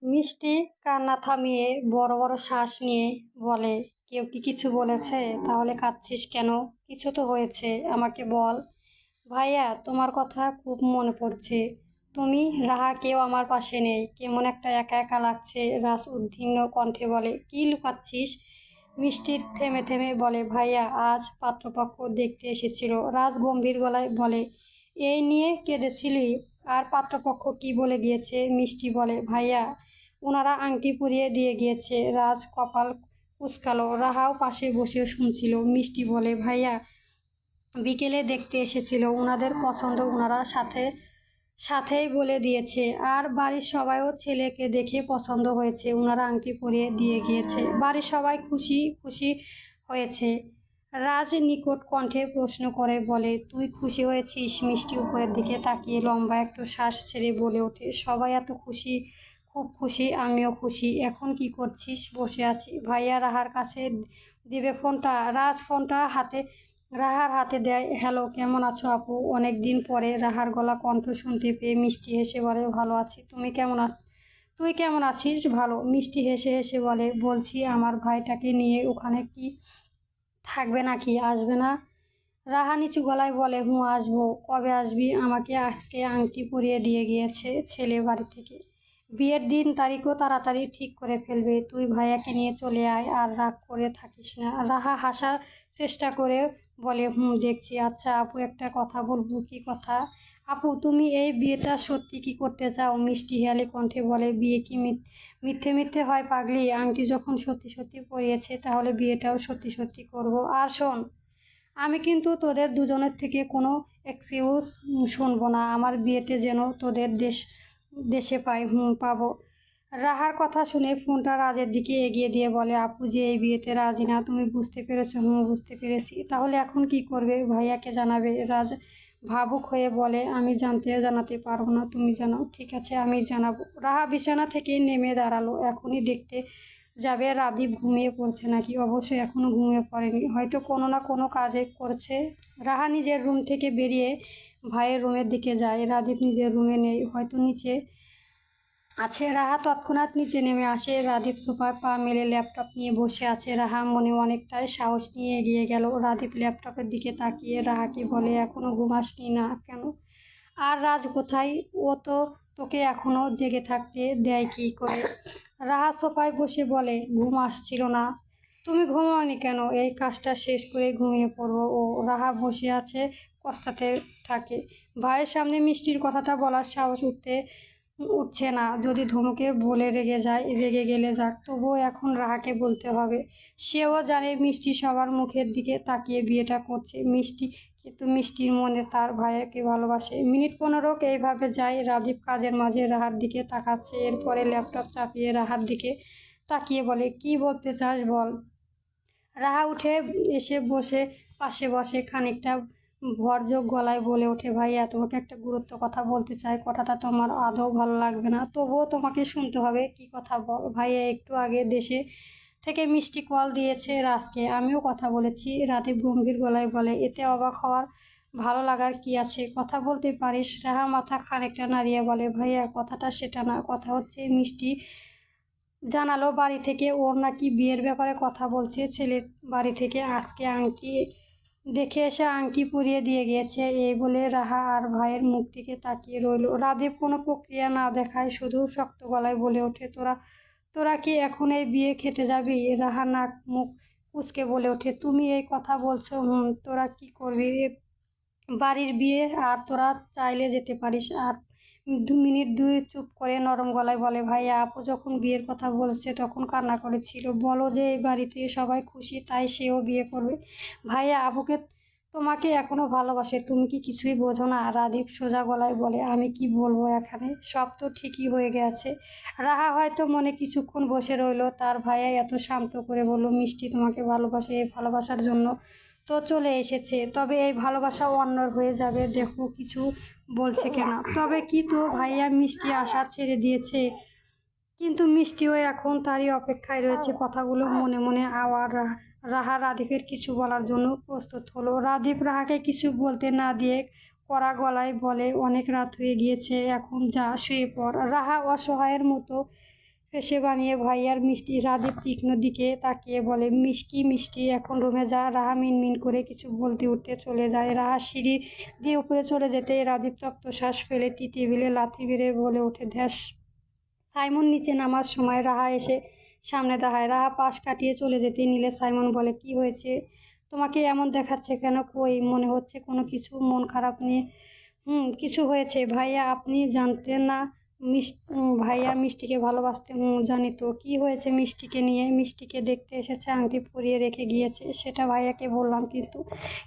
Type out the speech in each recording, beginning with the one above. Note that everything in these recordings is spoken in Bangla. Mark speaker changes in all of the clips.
Speaker 1: মিষ্টি কান্না থামিয়ে বড় বড় শ্বাস নিয়ে বলে, কেউ কি কিছু বলেছে? তাহলে কাঁদছিস কেন? কিছু তো হয়েছে, আমাকে বল। ভাইয়া, তোমার কথা খুব মনে পড়ছে। তুমি, রাহা, কেউ আমার পাশে নেই, কেমন একটা একা একা লাগছে। রাজ উদ্বিগ্ন কণ্ঠে বলে, কি লুকাচ্ছিস? মিষ্টি থেমে থেমে বলে, ভাইয়া, আজ পাত্রপক্ষ দেখতে এসেছিল। রাজ গম্ভীর গলায় বলে, এই নিয়ে কেঁদেছিলি? আর পাত্রপক্ষ কি বলে গিয়েছে? মিষ্টি বলে, ভাইয়া, ওনারা আংটি পরিয়ে দিয়ে গিয়েছে। রাজ কপাল কুঁচকালো। রাহাও পাশে বসে শুনছিল। মিষ্টি বলে, ভাইয়া বিকেলে দেখতে এসেছিল, ওনাদের পছন্দ ওনারা সাথেই বলে দিয়েছে। আর বাড়ির সবাইও ছেলেকে দেখে পছন্দ হয়েছে, ওনারা আংটি পরিয়ে দিয়ে গিয়েছে। বাড়ির সবাই খুশি খুশি হয়েছে। রাজ নিকট কণ্ঠে প্রশ্ন করে বলে, তুই খুশি হয়েছিস? মিষ্টি উপরের দিকে তাকিয়ে লম্বা একটু শ্বাস ছেড়ে বলে ওঠে, সবাই এত খুশি, খুব খুশি, আমিও খুশি। এখন কি করছিস? বসে আছি। ভাইয়া রাহার কাছে দিবে ফোনটা। রাজ ফোনটা রাহার হাতে দেয়। হ্যালো, কেমন আছো আপু? অনেক দিন পরে রাহার গলা কণ্ঠ শুনতে পেয়ে মিষ্টি হেসে বলে, ভালো আছি, তুই কেমন আছিস? ভালো। মিষ্টি হেসে হেসে বলে, বলছি আমার ভাইটাকে নিয়ে ওখানে কি থাকবে নাকি? আসবে না? রাহা নিচু গলায় বলে, হুঁ, আসবো। কবে আসবি? আমাকে আজকে আংটি পরিয়ে দিয়ে গিয়েছে ছেলে বাড়ি থেকে। বিয়ের দিন তারিখও তাড়াতাড়ি ঠিক করে ফেলবে। তুই ভাইয়াকে নিয়ে চলে আয়, আর রাগ করে থাকিস না। রাহা হাসার চেষ্টা করে বলে, হুম, দেখছি। আচ্ছা আপু, একটা কথা বলবো। কি কথা? আপু, তুমি এই বিয়েটা সত্যি কি করতে চাও? মিষ্টি হেয়ালি কণ্ঠে বলে, বিয়ে কি মিথ্যে মিথ্যে হয় পাগলি? আংটি যখন সত্যি সত্যি পরিয়েছে, তাহলে বিয়েটাও সত্যি সত্যি করব। আর শোন, আমি কিন্তু তোদের দুজনের থেকে কোনো এক্সকিউজ শুনবো না। আমার বিয়েতে যেন তোদের দেশে পাই। হুম, পাবো। রাহার কথা শুনে ফোনটা রাজের দিকে এগিয়ে দিয়ে বলে, আপু যে এই বিয়েতে রাজি না, তুমি বুঝতে পেরেছো? হুম, বুঝতে পেরেছি। তাহলে এখন কি করবে? ভাইয়াকে জানাবে? রাজ ভাবুক হয়ে বলে, আমি জানাতে পারবো না, তুমি জানাও। ঠিক আছে, আমি জানাবো। রাহা বিছানা থেকে নেমে দাঁড়ালো। এখনই দেখতে যাবে রাদীপ ঘুমিয়ে পড়ছে নাকি। অবশ্যই এখনো ঘুমিয়ে পড়েনি, হয়তো কোনো না কোনো কাজে করছে। রাহা নিজের রুম থেকে বেরিয়ে ভাইয়ের রুমের দিকে যায়। রাদীপ নিজের রুমে নেই, হয়তো নিচে আছে। রাহা তৎক্ষণাৎ নিচে নেমে আসে। রাদীপ সোফায় পা মেলে ল্যাপটপ নিয়ে বসে আছে। রাহা মনে অনেকটাই সাহস নিয়ে এগিয়ে গেল। রাদীপ ল্যাপটপের দিকে তাকিয়ে রাহাকে বলে, এখনো ঘুমাসনি না কেন? আর রাজ কোথায়? ও তো তোকে এখনো জেগে থাকতে দেয় কি করে? রাহা সোফায় বসে বলে, ঘুম আসছিল না। তুমি ঘুমাওনি কেন? এই কাজটা শেষ করে ঘুমিয়ে পড়বো। ও রাহা বসে আছে, কষ্টাতে থাকে। ভাইয়ের সামনে মিষ্টির কথাটা বলার সাহস উঠছে না। যদি ধমকে বলে রেগে গেলে যাক, তবুও এখন রাহাকে বলতে হবে। সেও জানে মিষ্টি সবার মুখের দিকে তাকিয়ে বিয়েটা করছে। কিন্তু মিষ্টির মনে তার ভাইয়াকে ভালোবাসে। মিনিট 15 এইভাবে যায়। রাদীপ কাজের মাঝে রাহার দিকে তাকাচ্ছে। এরপরে ল্যাপটপ চাপিয়ে রাহার দিকে তাকিয়ে বলে, কি বলতে চাস বল। রাহা উঠে এসে পাশে বসে খানিকটা ভরযোগ গলায় বলে ওঠে, ভাইয়া, তোমাকে একটা গুরুত্ব কথা বলতে চাই। কথাটা তোমার আদৌ ভালো লাগবে না, তবুও তোমাকে শুনতে হবে। কি কথা বল। ভাইয়া একটু আগে দেশে থেকে মিষ্টি কল দিয়েছে রাজকে, আমিও কথা বলেছি। রাতে গম্ভীর গলায় বলে, এতে অবাক হওয়ার, ভালো লাগার কি আছে? কথা বলতে পারিস। রাহা মাথা খানিকটা নাড়িয়ে বলে, ভাইয়া, কথাটা সেটা না। কথা হচ্ছে মিষ্টি জানালো বাড়ি থেকে ওর নাকি বিয়ের ব্যাপারে কথা বলছে ছেলের বাড়ি থেকে। আজকে আংটি দেখে এসে আংটি পরিয়ে দিয়ে গিয়েছে। এই বলে রাহা আর ভাইয়ের মুখ দিকে তাকিয়ে রইল। রাদীপ কোনো প্রক্রিয়া না দেখায় শুধু শক্ত গলায় বলে ওঠে, তোরা তোরা কি এখন এই বিয়ে খেতে যাবি? রাহা নাক মুখ কুঁচকে বলে ওঠে, তুমি এই কথা বলছো? হুম, তোরা কি করবি? বাড়ির বিয়ে, আর তোরা চাইলে যেতে পারিস। আর 2 মিনিট চুপ করে নরম গলায় বলে, ভাইয়া, আপু যখন বিয়ের কথা বলছে তখন কান্না করেছিল। বলো যে এই বাড়িতে সবাই খুশি, তাই সেও বিয়ে করবে। ভাইয়া আপুকে তোমাকে এখনো ভালোবাসে, তুমি কি কিছুই বোঝো না? রাদীপ সোজা গলায় বলে, আমি কি বলবো এখানে? সব তো ঠিকই হয়ে গেছে। রাহা হয়তো মনে কিছুক্ষণ বসে রইল। তার ভাইয়া এত শান্ত করে বলল, মিষ্টি তোমাকে ভালোবাসে, এই ভালোবাসার জন্য তো চলে এসেছে, তবে এই ভালোবাসা অন্যর হয়ে যাবে। দেখো কিছু বলছে কেন? তবে কি তো ভাইয়া? মিষ্টি আশা ছেড়ে দিয়েছে, কিন্তু মিষ্টিও এখন তারই অপেক্ষায় রয়েছে। কথাগুলো মনে মনে রাহা রাদীপের কিছু বলার জন্য প্রস্তুত হলো। রাদীপ রাহাকে কিছু বলতে না দিয়ে কড়া গলায় বলে, অনেক রাত হয়ে গিয়েছে, এখন যা শুয়ে পড়। রাহা অসহায়ের মতো ফেসে বানিয়ে ভাইয়ার মিষ্টি। রাদীপ তীক্ষ্ণ দিকে তাকিয়ে বলে, মিষ্টি মিষ্টি, এখন রুমে যা। রাহা মিনমিন করে কিছু বলতে উঠতে চলে যায়। রাহা সিঁড়ি দিয়ে উপরে চলে যেতে রাদীপ তপ্তশ্বাস ফেলে টেবিলে লাথি মেরে বলে ওঠে, ধ্যাস। সাইমন নিচে নামার সময় রাহা এসে সামনে দাঁড়ায়। রাহা পাশ কাটিয়ে চলে যেতে নিলে সাইমন বলে, কি হয়েছে? তোমাকে এমন দেখাচ্ছে কেন? কই, মনে হচ্ছে কোনো কিছু মন খারাপ নিয়ে। কিছু হয়েছে ভাইয়া, আপনি জানতেন না ভাইয়া মিষ্টিকে ভালোবাসতে? জানি তো। কি হয়েছে মিষ্টিকে নিয়ে? মিষ্টিকে দেখতে এসেছে, আংটি পরিয়ে রেখে গিয়েছে, সেটা ভাইয়াকে বললাম কিন্তু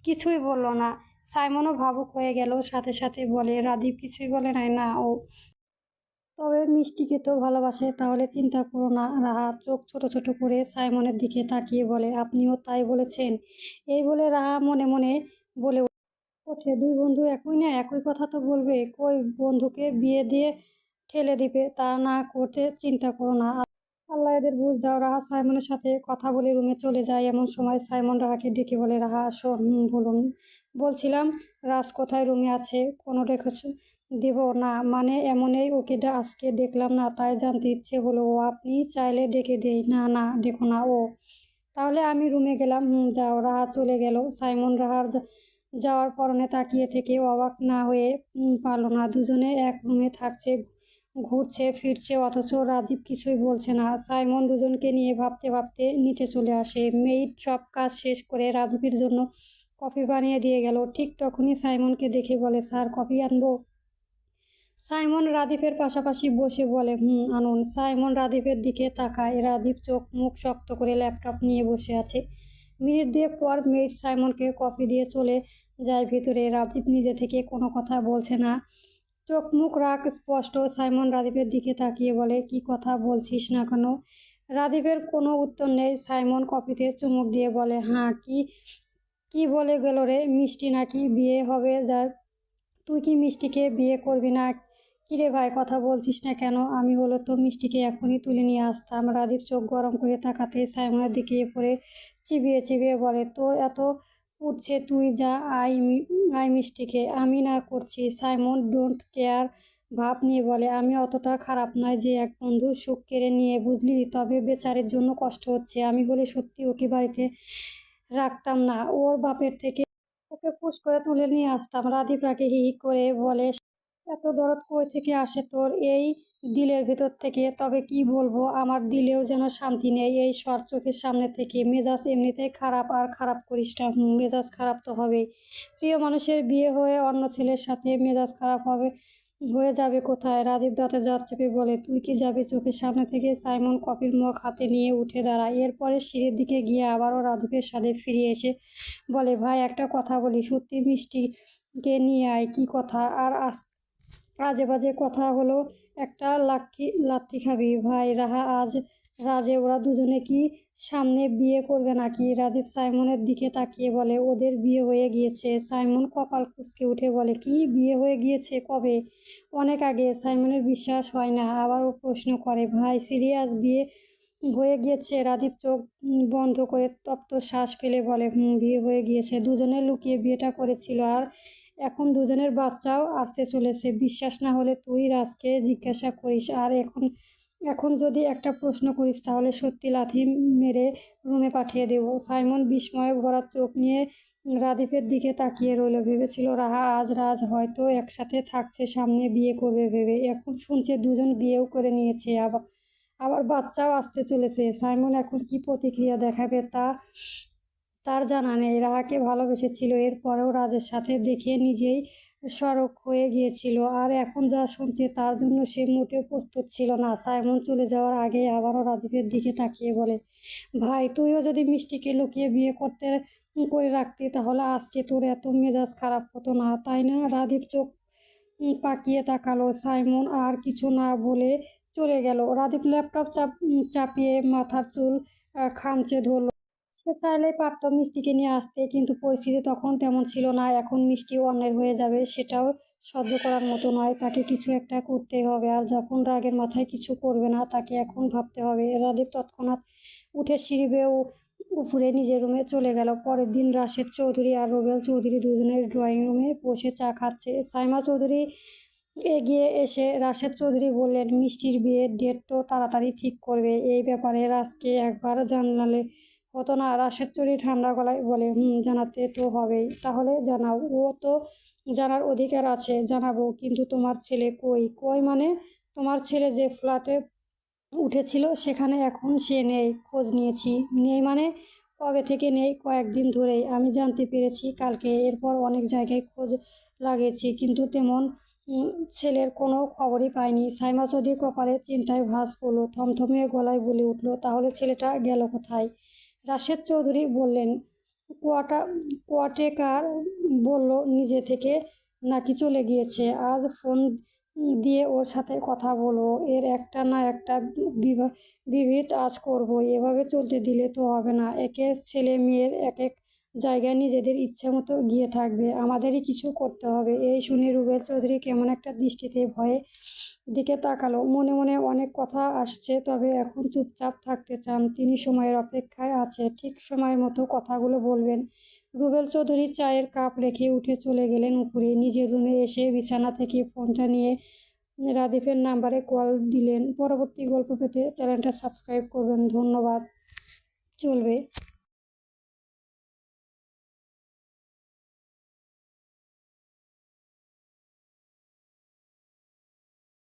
Speaker 1: কিছুই বলল না। সাইমনও ভাবুক হয়ে গেল, সাথে সাথে বলে, রাদীপ কিছুই বলে নাই না ও? তবে মিষ্টিকে তো ভালোবাসে, তাহলে চিন্তা করো না। রাহা চোখ ছোট ছোট করে সাইমনের দিকে তাকিয়ে বলে, আপনিও তাই বলেছেন? এই বলে রাহা মনে মনে বলে ওঠে, দুই বন্ধু একই না, একই কথা তো বলবে। কই, বন্ধুকে বিয়ে দিয়ে ঠেলে দিবে, তা না করতে চিন্তা করো না। আল্লাহ এদের বুঝ দাও। রাহা সাইমনের সাথে কথা বলে রুমে চলে যায়। এমন সময় সাইমন রাহাকে ডেকে বলে, রাহা শোন। বলুন। বলছিলাম, রাজ কোথায়? রুমে আছে। কোনো রেখেছে দেব না মানে? এমনই ওকে আজকে দেখলাম না, তাই জানতে ইচ্ছে হলো। ও আপনি চাইলে ডেকে দেই। না না, ডেকো না ও। তাহলে আমি রুমে গেলাম। যাও। রাহা চলে গেল। সাইমন রাহার যাওয়ার পরনে তাকিয়ে থেকে অবাক না হয়ে পারল না। দুজনে এক রুমে থাকছে, ঘুরছে ফিরছে, অথচ রাদীপ কিছুই বলছে না। সাইমন দুজনকে নিয়ে ভাবতে ভাবতে নিচে চলে আসে। মেইড সব কাজ শেষ করে রাদীপের জন্য কফি বানিয়ে দিয়ে গেল। ঠিক তখনই সাইমনকে দেখে বলে, স্যার, কফি আনবো? সাইমন রাদীপের পাশাপাশি বসে বলে, আনুন। সাইমন রাদীপের দিকে তাকায়। রাদীপ চোখ মুখ শক্ত করে ল্যাপটপ নিয়ে বসে আছে। মিনিট দুয়েক পর মেইড সাইমনকে কফি দিয়ে চলে যায় ভিতরে। রাদীপ নিজে থেকে কোনো কথা বলছে না, চোখ মুখ রাগ স্পষ্ট। সাইমন রাদীপের দিকে তাকিয়ে বলে, কি কথা বলছিস না কেন? রাদীপের কোনো উত্তর নেই। সাইমন কফিতে চুমুক দিয়ে বলে, হ্যাঁ, কি কি বলে গেল রে? মিষ্টি নাকি বিয়ে হবে? যা, তুই কি মিষ্টিকে বিয়ে করবি না? কিরে ভাই, কথা বলছিস না কেন? আমি হলো তো মিষ্টিকে এখনই তুলে নিয়ে আসতাম। রাদীপ চোখ গরম করে তাকাতে সাইমনের দিকে পড়ে চিবিয়ে চিবিয়ে বলে, তোর এত উঠছে, তুই যা, আই মিষ্টিকে। আমি না করছি। সাইমন ডোন্ট কেয়ার ভাব নিয়ে বলে, আমি অতটা খারাপ নয় যে এক বন্ধুর সুখ কেড়ে নিয়ে, বুঝলি? তবে বেচারের জন্য কষ্ট হচ্ছে। আমি হলে সত্যি ওকে বাড়িতে রাখতাম না, ওর বাপের থেকে ওকে ফুস করে তুলে নিয়ে আসতাম। রাদীপ রাগে হি হি করে বলে, এত দরদ কই থেকে আসে তোর এই দিলের ভেতর থেকে? তবে কি বলবো, আমার দিলেও যেন শান্তি নেই এই সর চোখের সামনে থেকে। মেজাজ এমনিতেই খারাপ, আর খারাপ করিস না। মেজাজ খারাপ তো হবেই। প্রিয় মানুষের বিয়ে হয়ে অন্য ছেলের সাথে মেজাজ খারাপ হয়ে যাবে কোথায়? রাদীপ দাঁতে দাঁত চেপে বলে, তুই কি যাবি চোখের সামনে থেকে? সাইমন কফির মগ হাতে নিয়ে উঠে দাঁড়ায়। এরপরে সিঁড়ির দিকে গিয়ে আবারও রাদীপের সাথে ফিরে এসে বলে, ভাই, একটা কথা বলি, সত্যি মিষ্টিকে নিয়ে আয়। কি কথা? আর আজে বাজে কথা হলো একটা লাথি খাবি ভাই। রাজে ওরা দুজনে কি সামনে বিয়ে করবে নাকি? রাদীপ সাইমনের দিকে তাকিয়ে বলে, ওদের বিয়ে হয়ে গিয়েছে। সাইমন কপাল কুঁচকে উঠে বলে, কি বিয়ে হয়ে গিয়েছে? কবে? অনেক আগে। সাইমনের বিশ্বাস হয় না, আবার ও প্রশ্ন করে, ভাই সিরিয়াস? বিয়ে হয়ে গিয়েছে? রাদীপ চোখ বন্ধ করে তপ্ত শ্বাস ফেলে বলে, বিয়ে হয়ে গিয়েছে। দুজনে লুকিয়ে বিয়েটা করেছিল, আর এখন দুজনের বাচ্চাও আসতে চলেছে। বিশ্বাস না হলে তুই রাজকে জিজ্ঞাসা করিস। আর এখন এখন যদি একটা প্রশ্ন করিস তাহলে সত্যি লাথি মেরে রুমে পাঠিয়ে দেব। সাইমন বিস্ময়ে ভরা চোখ নিয়ে রাদীপের দিকে তাকিয়ে রইল। ভেবেছিল রাহা আজ রাজ হয়তো একসাথে থাকছে, সামনে বিয়ে করবে ভেবে। এখন শুনছে দুজন বিয়েও করে নিয়েছে, আবার আবার বাচ্চাও আসতে চলেছে। সাইমন এখন কি প্রতিক্রিয়া দেখাবে তার জানা নেই। রাহাকে ভালোবেসেছিল, এরপরেও রাজের সাথে দেখে নিজেই সরব হয়ে গিয়েছিল, আর এখন যা শুনছে তার জন্য সে মোটেও প্রস্তুত ছিল না। সাইমন চলে যাওয়ার আগে আবারও রাদীপের দিকে তাকিয়ে বলে, ভাই, তুইও যদি মিষ্টিকে লুকিয়ে বিয়ে করে রাখতি তাহলে আজকে তোর এত মেজাজ খারাপ হতো না, তাই না? রাদীপ চোখ পাকিয়ে তাকালো। সাইমন আর কিছু না বলে চলে গেল। রাদীপ ল্যাপটপ চাপিয়ে মাথার চুল খামচে ধরল। সে চাইলেই পারত মিষ্টিকে নিয়ে আসতে, কিন্তু পরিস্থিতি তখন তেমন ছিল না। এখন মিষ্টি অন্যের হয়ে যাবে, সেটাও সহ্য করার মতো নয়। তাকে কিছু একটা করতেই হবে, আর যখন রাগের মাথায় কিছু করবে না, তাকে এখন ভাবতে হবে। রাদীপ তৎক্ষণাৎ উঠে সিঁড়ি বেয়ে উপরে নিজের রুমে চলে গেল। পরের দিন রাশেদ চৌধুরী আর রুবেল চৌধুরী দুজনের ড্রয়িং রুমে বসে চা খাচ্ছে। সাইমা চৌধুরী এগিয়ে এসে রাশেদ চৌধুরী বললেন, মিষ্টির বিয়ের ডেট তো তাড়াতাড়ি ঠিক করবে, এই ব্যাপারে রাজকে একবার জানালে হতো না? রাশেদ চৌধুরী ঠান্ডা গলায় বলে, জানাতে তো হবেই। তাহলে জানাও, ও তো জানার অধিকার আছে। জানাবো, কিন্তু তোমার ছেলে কই? কই মানে? তোমার ছেলে যে ফ্ল্যাটে উঠেছিল সেখানে এখন সে নেই। খোঁজ নিয়েছি। নেই মানে? কবে থেকে নেই? কয়েকদিন ধরেই। আমি জানতে পেরেছি কালকে। এরপর অনেক জায়গায় খোঁজ লাগিয়েছি, কিন্তু তেমন উম, ছেলের কোনো খবরই পাইনি। সাইমা চৌধুরী কপালে চিন্তায় ভাঁজ পড়ল, থমথমে গলায় বলে উঠল, তাহলে ছেলেটা গেল কোথায়? রাশেদ চৌধুরী বললেন, কোয়াটা কোয়াটেকার বলল নিজে থেকে নাকি চলে গিয়েছে। আজ ফোন দিয়ে ওর সাথে কথা বলবো। এর একটা না একটা বিহিত আজ করবো। এভাবে চলতে দিলে তো হবে না। একে ছেলে মেয়ের এক এক জায়গায় নিজেদের ইচ্ছে মতো গিয়ে থাকবে, আমাদেরই কিছু করতে হবে। এই শুনে রুবেল চৌধুরী কেমন একটা দৃষ্টিতে ভয়ে দিকে তাকালো। মনে মনে অনেক কথা আসছে, তবে এখন চুপচাপ থাকতে চান তিনি। সময়ের অপেক্ষায় আছে, ঠিক সময় মতো কথাগুলো বলবেন। রুবেল চৌধুরী চায়ের কাপ রেখে উঠে চলে গেলেন উপরে। নিজের রুমে এসে বিছানা থেকে ফোনটা নিয়ে রাদীপের নাম্বারে কল দিলেন। পরবর্তী গল্প পেতে চ্যানেলটা সাবস্ক্রাইব করবেন। ধন্যবাদ। চলবে।